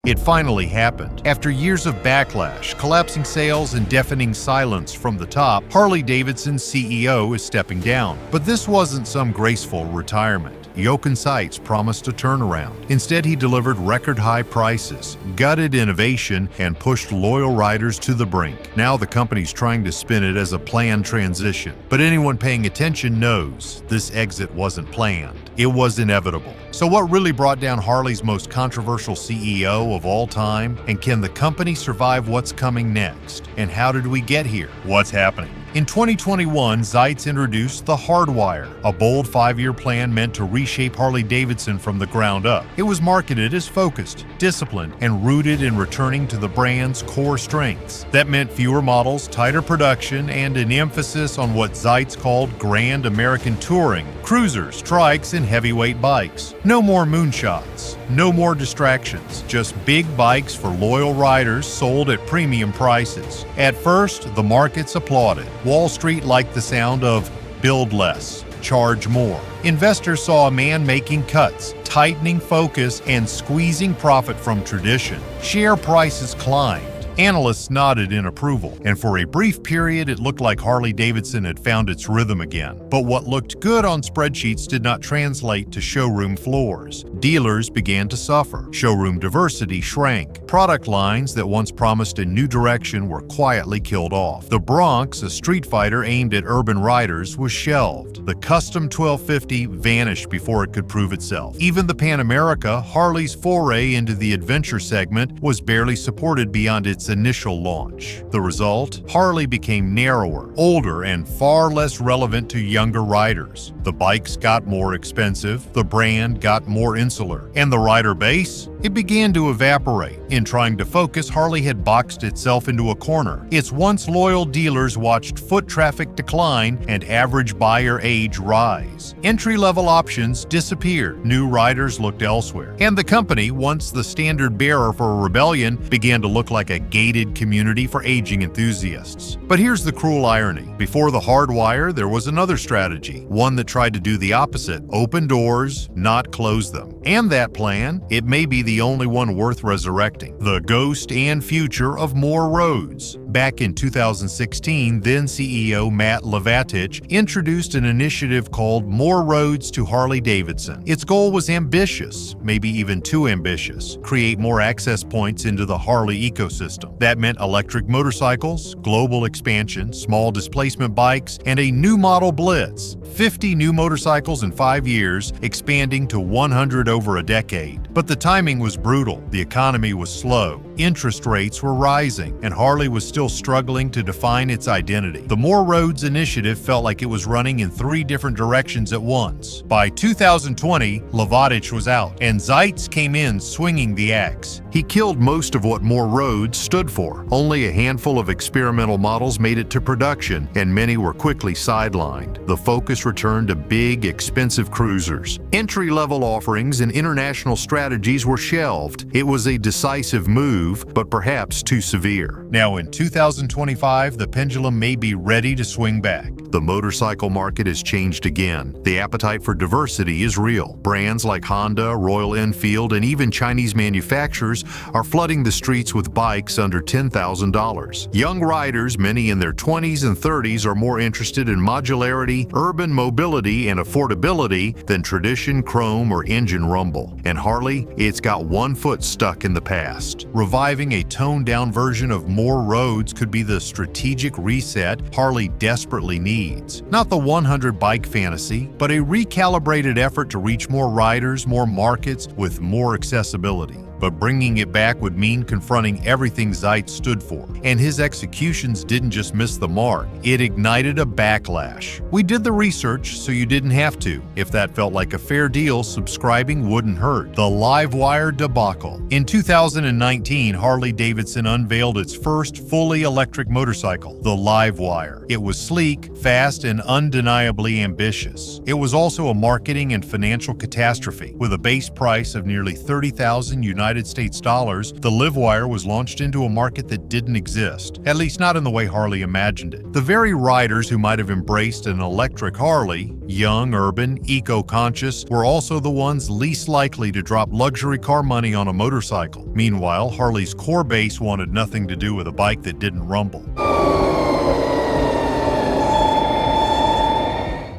It finally happened. After years of backlash, collapsing sales, and deafening silence from the top, Harley Davidson's CEO is stepping down. But this wasn't some graceful retirement. Jochen Zeitz promised a turnaround. Instead, he delivered record-high prices, gutted innovation, and pushed loyal riders to the brink. Now the company's trying to spin it as a planned transition. But anyone paying attention knows this exit wasn't planned. It was inevitable. So what really brought down Harley's most controversial CEO of all time? And can the company survive what's coming next? And how did we get here? What's happening? In 2021, Zeitz introduced the Hardwire, a bold 5-year plan meant to reshape Harley Davidson from the ground up. It was marketed as focused, disciplined, and rooted in returning to the brand's core strengths. That meant fewer models, tighter production, and an emphasis on what Zeitz called Grand American Touring, cruisers, trikes, and heavyweight bikes. No more moonshots, no more distractions, just big bikes for loyal riders sold at premium prices. At first, the markets applauded. Wall Street liked the sound of build less, charge more. Investors saw a man making cuts, tightening focus, and squeezing profit from tradition. Share prices climbed. Analysts nodded in approval, and for a brief period it looked like Harley Davidson had found its rhythm again. But what looked good on spreadsheets did not translate to showroom floors. Dealers began to suffer. Showroom diversity shrank. Product lines that once promised a new direction were quietly killed off. The Bronx, a street fighter aimed at urban riders, was shelved. The custom 1250 vanished before it could prove itself. Even the Pan America, Harley's foray into the adventure segment, was barely supported beyond its initial launch. The result? Harley became narrower, older, and far less relevant to younger riders. The bikes got more expensive, the brand got more insular, and the rider base? It began to evaporate. In trying to focus, Harley had boxed itself into a corner. Its once loyal dealers watched foot traffic decline and average buyer age rise. Entry-level options disappeared. New riders looked elsewhere. And the company, once the standard bearer for a rebellion, began to look like a gated community for aging enthusiasts. But here's the cruel irony. Before the Hardwire, there was another strategy, one that tried to do the opposite: open doors, not close them. And that plan, it may be the only one worth resurrecting: the ghost and future of more roads. Back in 2016, then CEO Matt Levatich introduced an initiative called More Roads to Harley Davidson. Its goal was ambitious, maybe even too ambitious: create more access points into the Harley ecosystem. That meant electric motorcycles, global expansion, small displacement bikes, and a new model blitz. 50 new motorcycles in 5 years, expanding to 100 over a decade. But the timing was brutal. The economy was slow. Interest rates were rising, and Harley was still struggling to define its identity. The More Roads initiative felt like it was running in 3 different directions at once. By 2020, Levatich was out, and Zeitz came in swinging the axe. He killed most of what More Roads stood for. Only a handful of experimental models made it to production, and many were quickly sidelined. The focus returned to big, expensive cruisers. Entry-level offerings and international strategies were shelved. It was a decisive move, but perhaps too severe. Now in 2025, the pendulum may be ready to swing back. The motorcycle market has changed again. The appetite for diversity is real. Brands like Honda, Royal Enfield, and even Chinese manufacturers are flooding the streets with bikes under $10,000. Young riders, many in their 20s and 30s, are more interested in modularity, urban mobility, and affordability than tradition, chrome, or engine rumble. And Harley, it's got one foot stuck in the past. Reviving a toned-down version of More Roads could be the strategic reset Harley desperately needs. Not the 100 bike fantasy, but a recalibrated effort to reach more riders, more markets, with more accessibility. But bringing it back would mean confronting everything Zeitz stood for. And his executions didn't just miss the mark, it ignited a backlash. We did the research so you didn't have to. If that felt like a fair deal, subscribing wouldn't hurt. The LiveWire Debacle. In 2019, Harley Davidson unveiled its first fully electric motorcycle, the LiveWire. It was sleek, fast, and undeniably ambitious. It was also a marketing and financial catastrophe, with a base price of nearly $30,000 United United States dollars, the LiveWire was launched into a market that didn't exist, at least not in the way Harley imagined it. The very riders who might have embraced an electric Harley, young, urban, eco-conscious, were also the ones least likely to drop luxury car money on a motorcycle. Meanwhile, Harley's core base wanted nothing to do with a bike that didn't rumble.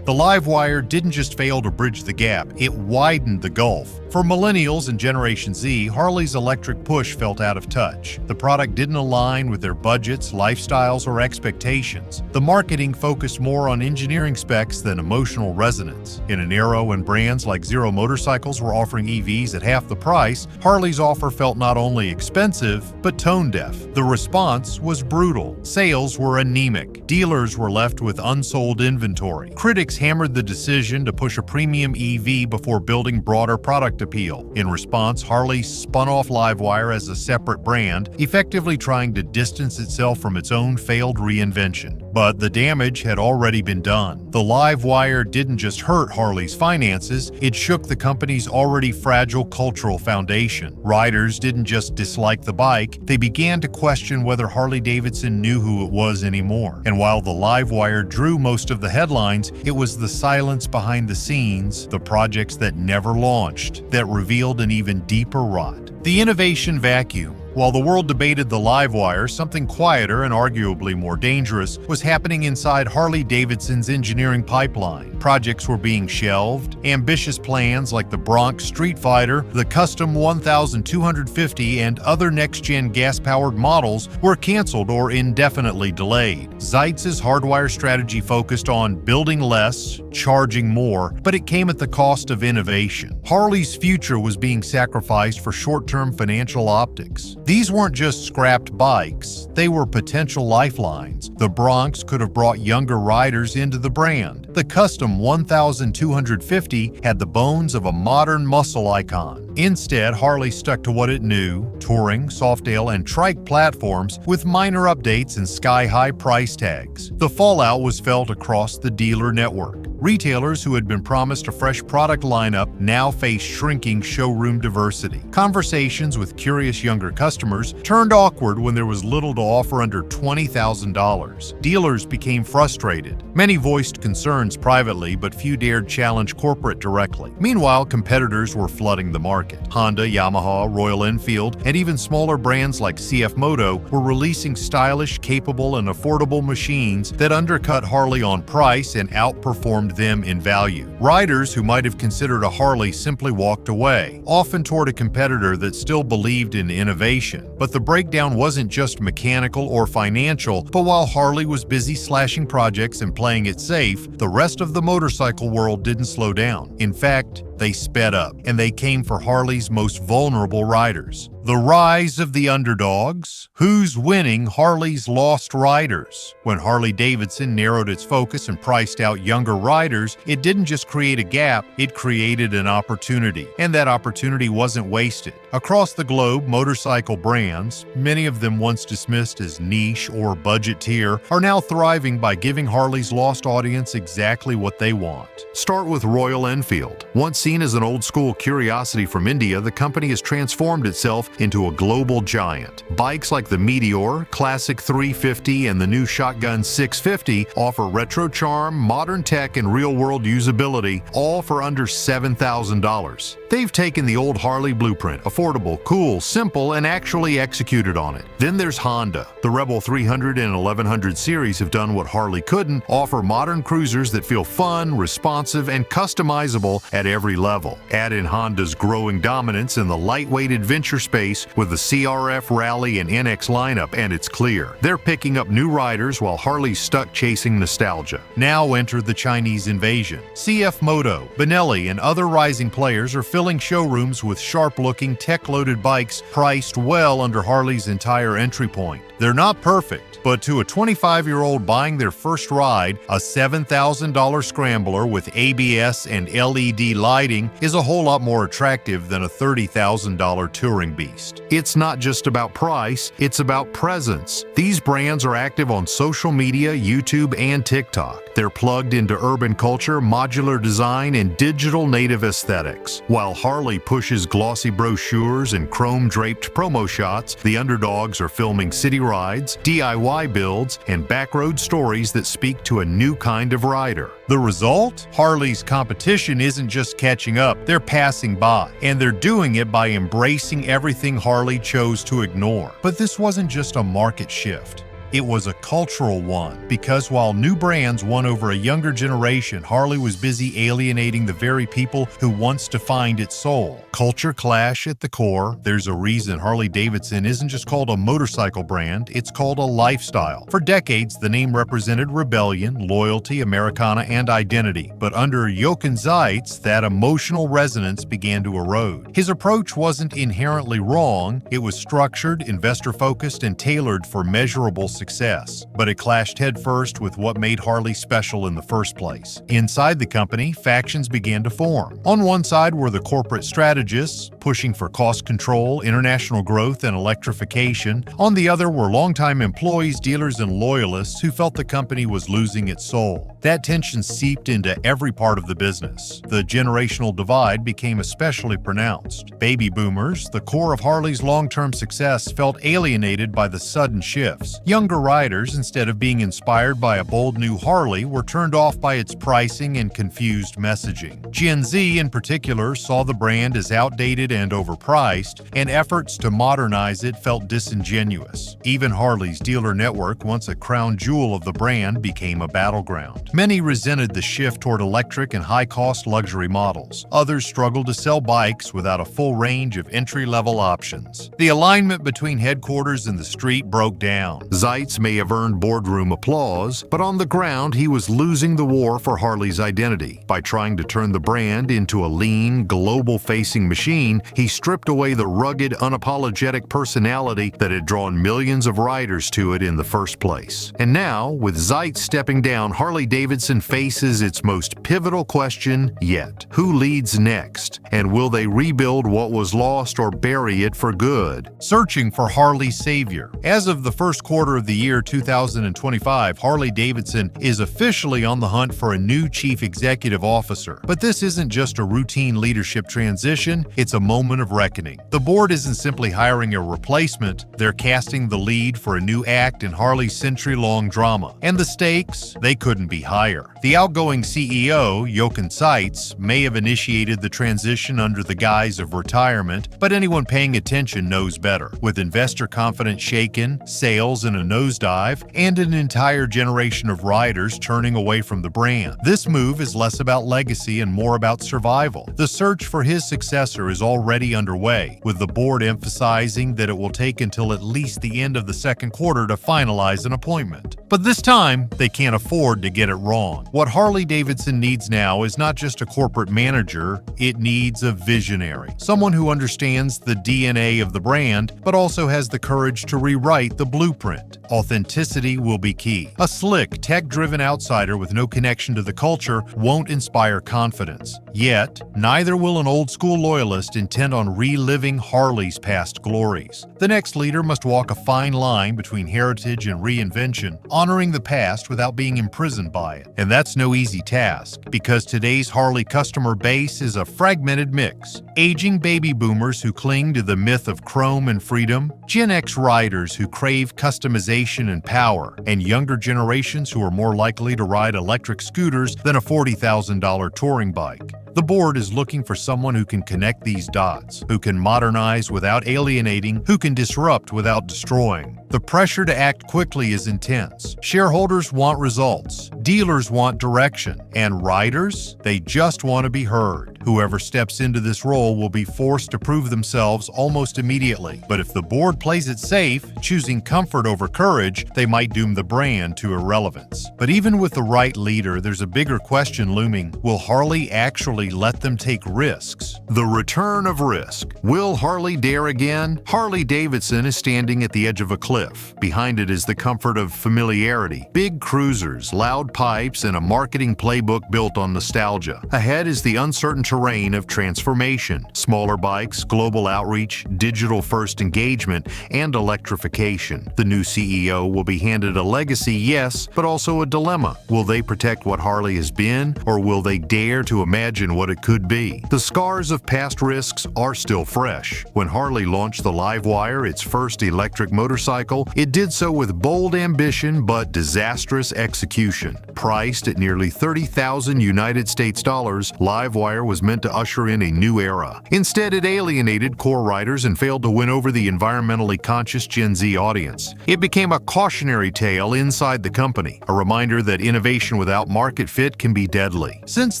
The LiveWire didn't just fail to bridge the gap, it widened the gulf. For millennials and Generation Z, Harley's electric push felt out of touch. The product didn't align with their budgets, lifestyles, or expectations. The marketing focused more on engineering specs than emotional resonance. In an era when brands like Zero Motorcycles were offering EVs at half the price, Harley's offer felt not only expensive, but tone-deaf. The response was brutal. Sales were anemic. Dealers were left with unsold inventory. Critics hammered the decision to push a premium EV before building broader product appeal. In response, Harley spun off LiveWire as a separate brand, effectively trying to distance itself from its own failed reinvention. But the damage had already been done. The LiveWire didn't just hurt Harley's finances, it shook the company's already fragile cultural foundation. Riders didn't just dislike the bike, they began to question whether Harley Davidson knew who it was anymore. And while the LiveWire drew most of the headlines, it was the silence behind the scenes, the projects that never launched, that revealed an even deeper rot. The innovation vacuum. While the world debated the LiveWire, something quieter and arguably more dangerous was happening inside Harley Davidson's engineering pipeline. Projects were being shelved. Ambitious plans like the Bronx Street Fighter, the Custom 1250, and other next-gen gas-powered models were canceled or indefinitely delayed. Zeitz's hardwire strategy focused on building less, charging more, but it came at the cost of innovation. Harley's future was being sacrificed for short-term financial optics. These weren't just scrapped bikes, they were potential lifelines. The Bronx could have brought younger riders into the brand. The Custom 1250 had the bones of a modern muscle icon. Instead, Harley stuck to what it knew: touring, softail, and trike platforms with minor updates and sky-high price tags. The fallout was felt across the dealer network. Retailers who had been promised a fresh product lineup now faced shrinking showroom diversity. Conversations with curious younger customers turned awkward when there was little to offer under $20,000. Dealers became frustrated. Many voiced concerns privately, but few dared challenge corporate directly. Meanwhile, competitors were flooding the market. Honda, Yamaha, Royal Enfield, and even smaller brands like CF Moto were releasing stylish, capable, and affordable machines that undercut Harley on price and outperformed them in value. Riders who might have considered a Harley simply walked away, often toward a competitor that still believed in innovation. But the breakdown wasn't just mechanical or financial, but while Harley was busy slashing projects and playing it safe, the rest of the motorcycle world didn't slow down. In fact, they sped up, and they came for Harley's most vulnerable riders. The rise of the underdogs. Who's winning Harley's lost riders? When Harley Davidson narrowed its focus and priced out younger riders, it didn't just create a gap, it created an opportunity. And that opportunity wasn't wasted. Across the globe, motorcycle brands, many of them once dismissed as niche or budget tier, are now thriving by giving Harley's lost audience exactly what they want. Start with Royal Enfield. Once seen as an old-school curiosity from India, the company has transformed itself into a global giant. Bikes like the Meteor, Classic 350, and the new Shotgun 650 offer retro charm, modern tech, and real-world usability, all for under $7,000. They've taken the old Harley blueprint, affordable, cool, simple, and actually executed on it. Then there's Honda. The Rebel 300 and 1100 series have done what Harley couldn't, offer modern cruisers that feel fun, responsive, and customizable at every level. Add in Honda's growing dominance in the lightweight adventure space with the CRF, Rally, and NX lineup, and it's clear. They're picking up new riders while Harley's stuck chasing nostalgia. Now enter the Chinese invasion. CF Moto, Benelli, and other rising players are filling showrooms with sharp-looking, tech-loaded bikes priced well under Harley's entire entry point. They're not perfect, but to a 25-year-old buying their first ride, a $7,000 scrambler with ABS and LED LiDAR riding is a whole lot more attractive than a $30,000 touring beast. It's not just about price, it's about presence. These brands are active on social media, YouTube, and TikTok. They're plugged into urban culture, modular design, and digital native aesthetics. While Harley pushes glossy brochures and chrome-draped promo shots, the underdogs are filming city rides, DIY builds, and backroad stories that speak to a new kind of rider. The result? Harley's competition isn't just catching up, they're passing by. And they're doing it by embracing everything Harley chose to ignore. But this wasn't just a market shift. It was a cultural one, because while new brands won over a younger generation, Harley was busy alienating the very people who once defined its soul. Culture clash at the core. There's a reason Harley Davidson isn't just called a motorcycle brand, it's called a lifestyle. For decades, the name represented rebellion, loyalty, Americana, and identity. But under Jochen Zeitz, that emotional resonance began to erode. His approach wasn't inherently wrong, it was structured, investor-focused, and tailored for measurable success, but it clashed headfirst with what made Harley special in the first place. Inside the company, factions began to form. On one side were the corporate strategists, pushing for cost control, international growth, and electrification. On the other were longtime employees, dealers, and loyalists who felt the company was losing its soul. That tension seeped into every part of the business. The generational divide became especially pronounced. Baby boomers, the core of Harley's long-term success, felt alienated by the sudden shifts. Younger riders, instead of being inspired by a bold new Harley, were turned off by its pricing and confused messaging. Gen Z, in particular, saw the brand as outdated and overpriced, and efforts to modernize it felt disingenuous. Even Harley's dealer network, once a crown jewel of the brand, became a battleground. Many resented the shift toward electric and high-cost luxury models. Others struggled to sell bikes without a full range of entry-level options. The alignment between headquarters and the street broke down. Zeitz may have earned boardroom applause, but on the ground he was losing the war for Harley's identity. By trying to turn the brand into a lean, global-facing machine, he stripped away the rugged, unapologetic personality that had drawn millions of riders to it in the first place. And now, with Zeitz stepping down, Harley Davidson faces its most pivotal question yet. Who leads next? And will they rebuild what was lost or bury it for good? Searching for Harley's savior. As of the first quarter of the year 2025, Harley Davidson is officially on the hunt for a new chief executive officer. But this isn't just a routine leadership transition, it's a moment of reckoning. The board isn't simply hiring a replacement, they're casting the lead for a new act in Harley's century-long drama. And the stakes? They couldn't be higher. The outgoing CEO, Jochen Zeitz, may have initiated the transition under the guise of retirement, but anyone paying attention knows better. With investor confidence shaken, sales in a nosedive, and an entire generation of riders turning away from the brand, this move is less about legacy and more about survival. The search for his successor is already underway, with the board emphasizing that it will take until at least the end of the second quarter to finalize an appointment. But this time, they can't afford to get it wrong. What Harley Davidson needs now is not just a corporate manager, it needs a visionary. Someone who understands the DNA of the brand, but also has the courage to rewrite the blueprint. Authenticity will be key. A slick, tech-driven outsider with no connection to the culture won't inspire confidence. Yet, neither will an old-school loyalist intent on reliving Harley's past glories. The next leader must walk a fine line between heritage and reinvention, honoring the past without being imprisoned by it. And that's no easy task, because today's Harley customer base is a fragmented mix. Aging baby boomers who cling to the myth of chrome and freedom, Gen X riders who crave customization and power, and younger generations who are more likely to ride electric scooters than a $40,000 touring bike. The board is looking for someone who can connect these dots, who can modernize without alienating, who can disrupt without destroying. The pressure to act quickly is intense. Shareholders want results, dealers want direction, and riders, they just want to be heard. Whoever steps into this role will be forced to prove themselves almost immediately. But if the board plays it safe, choosing comfort over courage, they might doom the brand to irrelevance. But even with the right leader, there's a bigger question looming. Will Harley actually let them take risks? The return of risk. Will Harley dare again? Harley Davidson is standing at the edge of a cliff. cliff. Behind it is the comfort of familiarity, big cruisers, loud pipes, and a marketing playbook built on nostalgia. Ahead is the uncertain terrain of transformation, smaller bikes, global outreach, digital-first engagement, and electrification. The new CEO will be handed a legacy, yes, but also a dilemma. Will they protect what Harley has been, or will they dare to imagine what it could be? The scars of past risks are still fresh. When Harley launched the LiveWire, its first electric motorcycle, it did so with bold ambition but disastrous execution. Priced at nearly $30,000 United States dollars, LiveWire was meant to usher in a new era. Instead, it alienated core riders and failed to win over the environmentally conscious Gen Z audience. It became a cautionary tale inside the company, a reminder that innovation without market fit can be deadly. Since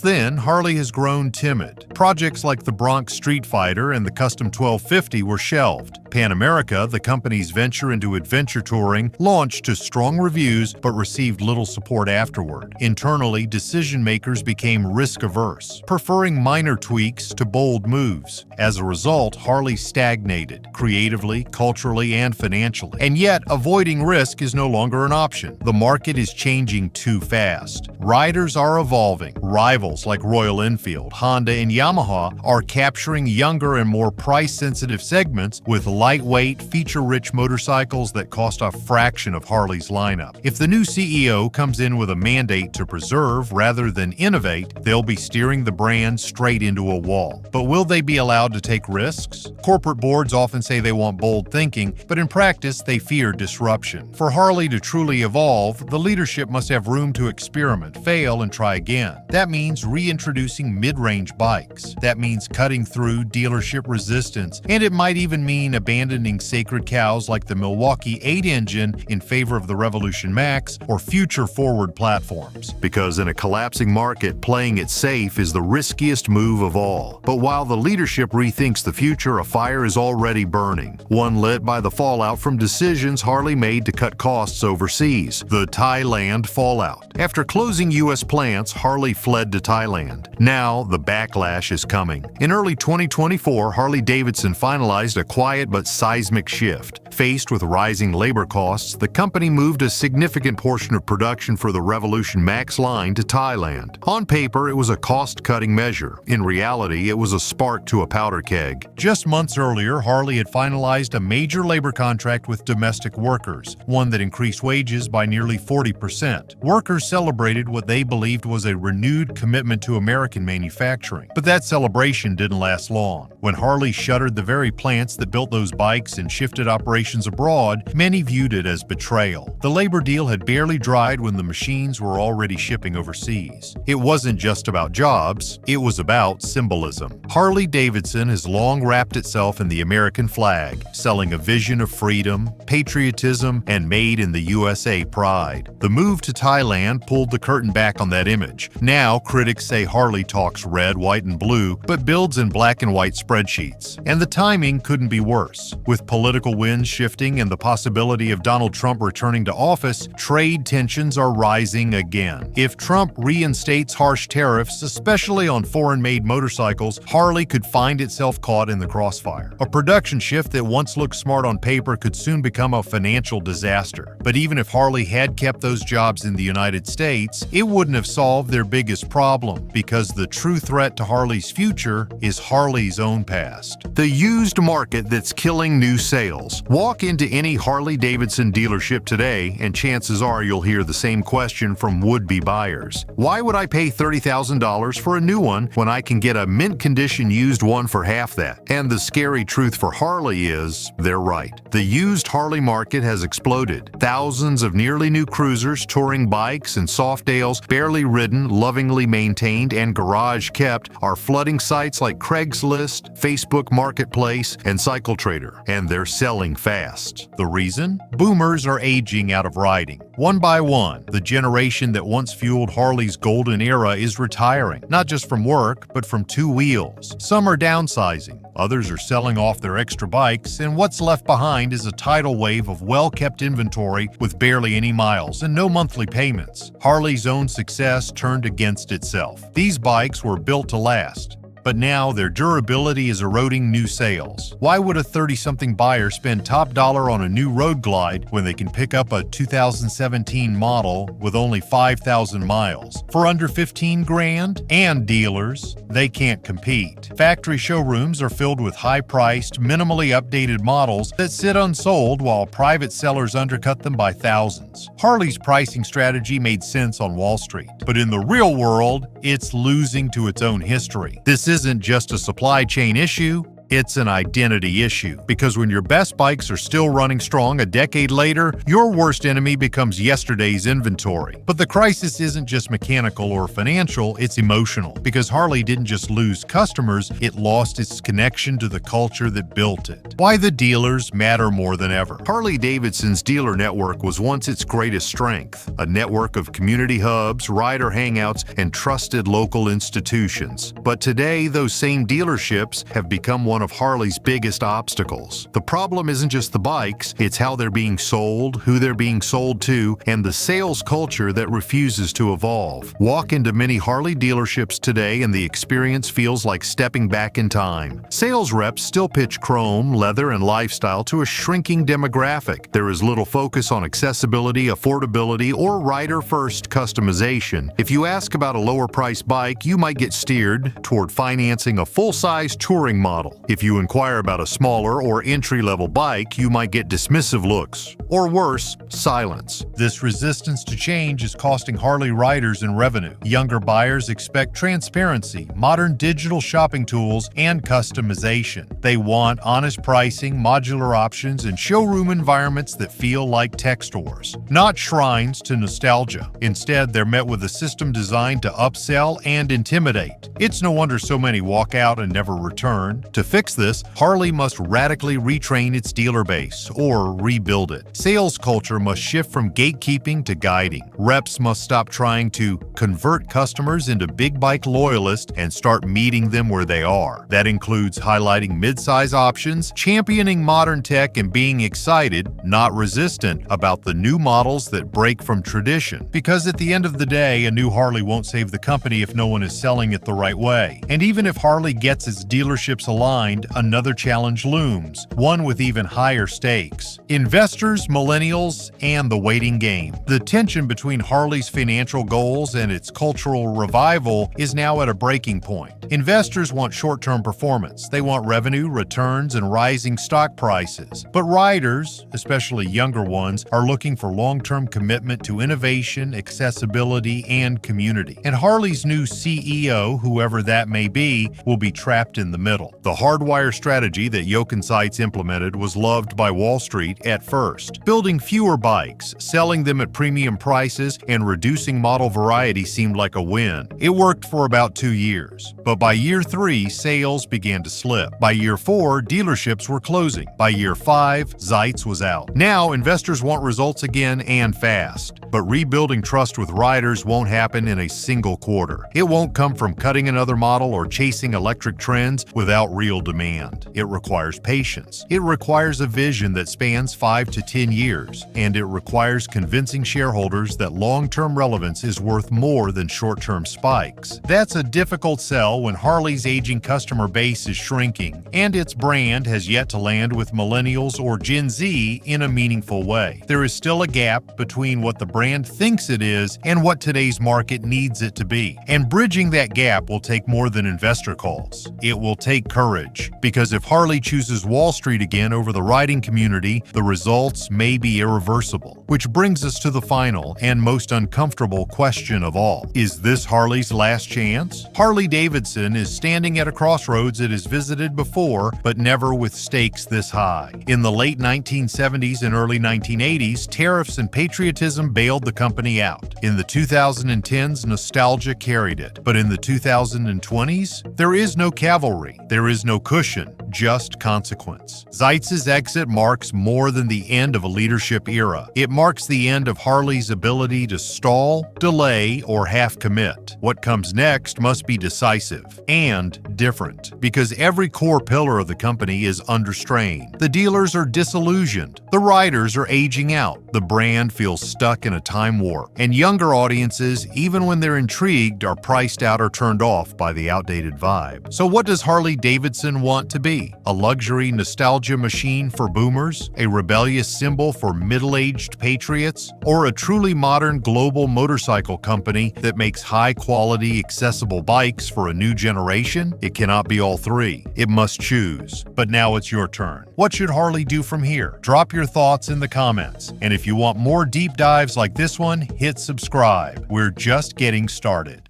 then, Harley has grown timid. Projects like the Bronx Street Fighter and the Custom 1250 were shelved. Pan America, the company's venture into adventure touring, launched to strong reviews but received little support afterward. Internally, decision-makers became risk-averse, preferring minor tweaks to bold moves. As a result, Harley stagnated, creatively, culturally, and financially. And yet, avoiding risk is no longer an option. The market is changing too fast. Riders are evolving. Rivals like Royal Enfield, Honda, and Yamaha are capturing younger and more price-sensitive segments with lightweight, feature-rich motorcycles that cost a fraction of Harley's lineup. If the new CEO comes in with a mandate to preserve rather than innovate, they'll be steering the brand straight into a wall. But will they be allowed to take risks? Corporate boards often say they want bold thinking, but in practice, they fear disruption. For Harley to truly evolve, the leadership must have room to experiment, fail, and try again. That means reintroducing mid-range bikes. That means cutting through dealership resistance, and it might even mean abandoning sacred cows like the Milwaukee 8 engine in favor of the Revolution Max or future-forward platforms. Because in a collapsing market, playing it safe is the riskiest move of all. But while the leadership rethinks the future, a fire is already burning, one lit by the fallout from decisions Harley made to cut costs overseas. The Thailand fallout. After closing U.S. plants, Harley fled to Thailand. Now, the backlash is coming. In early 2024, Harley Davidson finalized a quiet but seismic shift. Faced with rising labor costs, the company moved a significant portion of production for the Revolution Max line to Thailand. On paper, it was a cost-cutting measure. In reality, it was a spark to a powder keg. Just months earlier, Harley had finalized a major labor contract with domestic workers, one that increased wages by nearly 40%. Workers celebrated what they believed was a renewed commitment to American manufacturing. But that celebration didn't last long. When Harley shuttered the very plants that built those bikes and shifted operations abroad, many viewed it as betrayal. The labor deal had barely dried when the machines were already shipping overseas. It wasn't just about jobs, it was about symbolism. Harley Davidson has long wrapped itself in the American flag, selling a vision of freedom, patriotism, and made in the USA pride. The move to Thailand pulled the curtain back on that image. Now, critics say Harley talks red, white, and blue, but builds in black and white spreadsheets. And the timing couldn't be worse. With political winds shifting and the possibility of Donald Trump returning to office, trade tensions are rising again. If Trump reinstates harsh tariffs, especially on foreign-made motorcycles, Harley could find itself caught in the crossfire. A production shift that once looked smart on paper could soon become a financial disaster. But even if Harley had kept those jobs in the United States, it wouldn't have solved their biggest problem, because the true threat to Harley's future is Harley's own past. The used market that's killing new sales. Walk into any Harley Davidson dealership today, and chances are you'll hear the same question from would-be buyers. Why would I pay $30,000 for a new one when I can get a mint-condition used one for half that? And the scary truth for Harley is, they're right. The used Harley market has exploded. Thousands of nearly new cruisers, touring bikes, and Softails, barely ridden, lovingly maintained, and garage kept, are flooding sites like Craigslist, Facebook Marketplace, and CycleTrader, and they're selling fast. The reason? Boomers are aging out of riding. One by one, the generation that once fueled Harley's golden era is retiring, not just from work, but from two wheels. Some are downsizing, others are selling off their extra bikes, and what's left behind is a tidal wave of well-kept inventory with barely any miles and no monthly payments. Harley's own success turned against itself. These bikes were built to last, but now their durability is eroding new sales. Why would a 30-something buyer spend top dollar on a new Road Glide when they can pick up a 2017 model with only 5,000 miles for under 15 grand? And dealers, they can't compete. Factory showrooms are filled with high-priced, minimally updated models that sit unsold while private sellers undercut them by thousands. Harley's pricing strategy made sense on Wall Street, but in the real world, it's losing to its own history. This isn't just a supply chain issue, it's an identity issue, because when your best bikes are still running strong a decade later, your worst enemy becomes yesterday's inventory. But the crisis isn't just mechanical or financial, it's emotional, because Harley didn't just lose customers, it lost its connection to the culture that built it. Why the dealers matter more than ever. Harley Davidson's dealer network was once its greatest strength, a network of community hubs, rider hangouts, and trusted local institutions. But today, those same dealerships have become one of Harley's biggest obstacles. The problem isn't just the bikes, it's how they're being sold, who they're being sold to, and the sales culture that refuses to evolve. Walk into many Harley dealerships today and the experience feels like stepping back in time. Sales reps still pitch chrome, leather, and lifestyle to a shrinking demographic. There is little focus on accessibility, affordability, or rider-first customization. If you ask about a lower-priced bike, you might get steered toward financing a full-size touring model. If you inquire about a smaller or entry-level bike, you might get dismissive looks, or worse, silence. This resistance to change is costing Harley riders in revenue. Younger buyers expect transparency, modern digital shopping tools, and customization. They want honest pricing, modular options, and showroom environments that feel like tech stores, not shrines to nostalgia. Instead, they're met with a system designed to upsell and intimidate. It's no wonder so many walk out and never return. To fix this, Harley must radically retrain its dealer base, or rebuild it. Sales culture must shift from gatekeeping to guiding. Reps must stop trying to convert customers into big bike loyalists and start meeting them where they are. That includes highlighting mid-size options, championing modern tech, and being excited, not resistant, about the new models that break from tradition. Because at the end of the day, a new Harley won't save the company if no one is selling it the right way. And even if Harley gets its dealerships aligned, another challenge looms, one with even higher stakes. Investors, millennials, and the waiting game. The tension between Harley's financial goals and its cultural revival is now at a breaking point. Investors want short-term performance. They want revenue, returns, and rising stock prices. But riders, especially younger ones, are looking for long-term commitment to innovation, accessibility, and community. And Harley's new CEO, whoever that may be, will be trapped in the middle. The hardwire strategy that Jochen Zeitz implemented was loved by Wall Street at first. Building fewer bikes, selling them at premium prices, and reducing model variety seemed like a win. It worked for about 2 years. But by year 3, sales began to slip. By year 4, dealerships were closing. By year 5, Zeitz was out. Now, investors want results again and fast. But rebuilding trust with riders won't happen in a single quarter. It won't come from cutting another model or chasing electric trends without real demand. It requires patience. It requires a vision that spans 5 to 10 years. And it requires convincing shareholders that long-term relevance is worth more than short-term spikes. That's a difficult sell when Harley's aging customer base is shrinking, and its brand has yet to land with millennials or Gen Z in a meaningful way. There is still a gap between what the brand thinks it is and what today's market needs it to be. And bridging that gap will take more than investor calls. It will take courage, because if Harley chooses Wall Street again over the riding community, the results may be irreversible. Which brings us to the final and most uncomfortable question of all. Is this Harley's last chance? Harley Davidson is standing at a crossroads it has visited before, but never with stakes this high. In the late 1970s and early 1980s, tariffs and patriotism bailed the company out. In the 2010s, nostalgia carried it. But in the 2020s, there is no cavalry. There is no cushion, just consequence. Zeitz's exit marks more than the end of a leadership era. It marks the end of Harley's ability to stall, delay, or half commit. What comes next must be decisive and different, because every core pillar of the company is under strain. The dealers are disillusioned, the riders are aging out, the brand feels stuck in a time warp, and younger audiences, even when they're intrigued, are priced out or turned off by the outdated vibe. So what does Harley Davidson want to be? A luxury nostalgia machine for boomers? A rebellious symbol for middle-aged patriots? Or a truly modern global motorcycle company that makes high-quality, accessible bikes for a new generation? It cannot be all three. It must choose. But now it's your turn. What should Harley do from here? Drop your thoughts in the comments. And if you want more deep dives like this one, hit subscribe. We're just getting started.